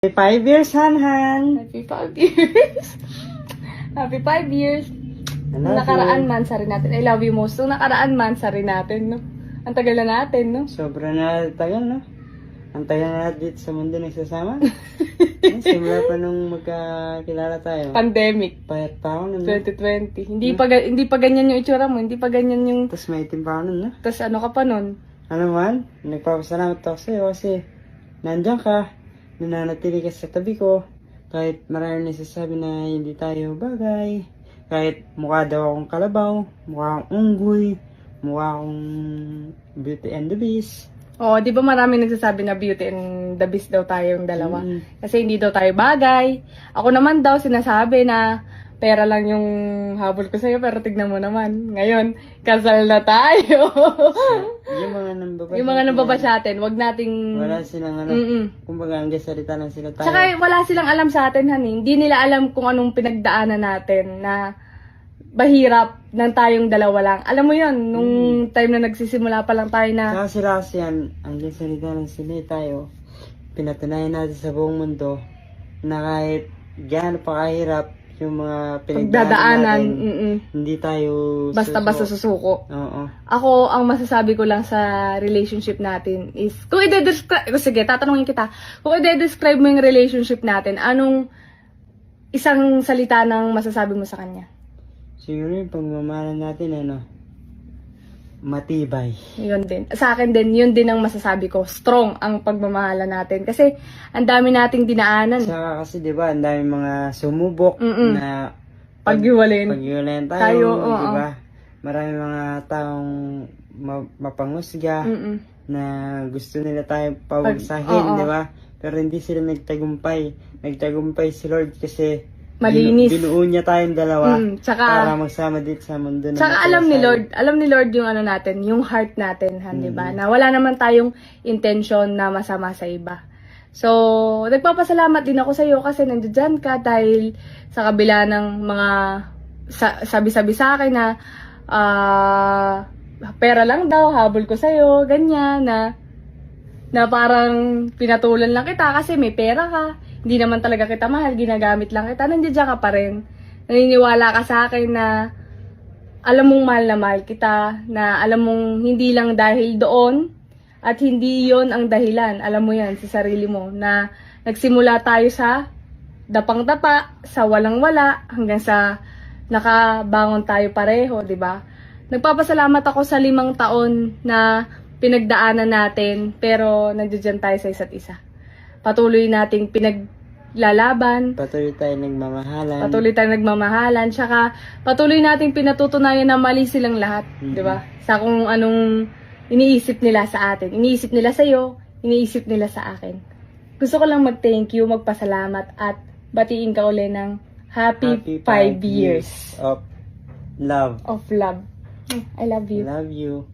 Happy 5 years, Han. Happy 5 years. Happy 5 years. Nung nakaraan months rin natin. I love you most. Nung nakaraan months rin natin, no? Ang tagal na natin, no? Sobra na tagal, no? Ang tagal na natin dito sa mundo nagsasama. Simula pa nung magkakilala tayo. Pandemic. Payat pa ako nun, no? 2020. Hindi pa ganyan yung itsura mo. Hindi pa ganyan yung... Tapos may itim pa ako nun, no? Tapos ano ka pa nun? Ano man, nagpapasalamat ako sa'yo kasi nandiyan ka, nananatili ka sa tabi ko. Kahit maraming nagsasabi na hindi tayo bagay. Kahit mukha daw akong kalabaw, mukha akong unggoy, mukha akong Beauty and the Beast. Oo, di ba maraming nagsasabi na Beauty and the Beast daw tayong dalawa? Kasi hindi daw tayo bagay. Ako naman daw sinasabi na pera lang yung habol ko sa'yo, pero tignan mo naman. Ngayon, kasal na tayo. Yung mga nambabas. Yung mga nambabas natin, wag nating... Wala silang ano, kumbaga ang salita lang sila tayo. Tsaka wala silang alam sa atin, honey. Hindi nila alam kung anong pinagdaanan natin na bahirap ng tayong dalawa lang. Alam mo yun, nung time na nagsisimula pa lang tayo na... Tsaka sila kasi ang salita lang sila tayo. Pinatunayan natin sa buong mundo na kahit gaano pa kahirap yung mga pagdadaanan, natin, hindi tayo basta-basta susuko. Oo. Ako, ang masasabi ko lang sa relationship natin is, kung i-describe, sige, tatanungin kita, kung i-describe mo yung relationship natin, anong isang salita ng masasabi mo sa kanya? Siguro yung pagmamahalan natin, matibay. Yun din. Sa akin din, yun din ang masasabi ko. Strong ang pagmamahala natin. Kasi, ang dami nating dinaanan. Saka kasi, di ba, ang dami mga sumubok na Paghiwalayin tayo, di ba? Marami mga taong mapangusga na gusto nila tayo pawagsahin, di ba? Pero hindi sila nagtagumpay. Nagtagumpay si Lord kasi malinis. Binuo niya tayong dalawa tsaka, para magsama dito sa mundo. Tsaka alam ni Lord yung ano natin, yung heart natin, di ba? Na wala naman tayong intention na masama sa iba. So, nagpapasalamat din ako sa iyo kasi nandiyan ka dahil sa kabila ng mga sabi-sabi sa akin na pera lang daw, habol ko sa iyo, ganyan na parang pinatulan lang kita kasi may pera ka. Hindi naman talaga kita mahal, ginagamit lang kita, nandiyan ka pa rin. Naniniwala ka sa akin na alam mong mahal na mahal kita, na alam mong hindi lang dahil doon, at hindi yon ang dahilan, alam mo yan sa sarili mo, na nagsimula tayo sa dapang-dapa, sa walang-wala, hanggang sa nakabangon tayo pareho, di ba? Nagpapasalamat ako sa 5 taon na pinagdaanan natin, pero nandiyan tayo sa isa't isa. Patuloy nating pinaglalaban. Patuloy tayong nagmamahalan. Tsaka patuloy nating pinatutunayan na mali silang lahat. Di ba? Sa kung anong iniisip nila sa atin. Iniisip nila sa'yo, iniisip nila sa akin. Gusto ko lang mag-thank you, magpasalamat, at batiin ka uli ng happy 5 years of love. of love. I love you. Love you.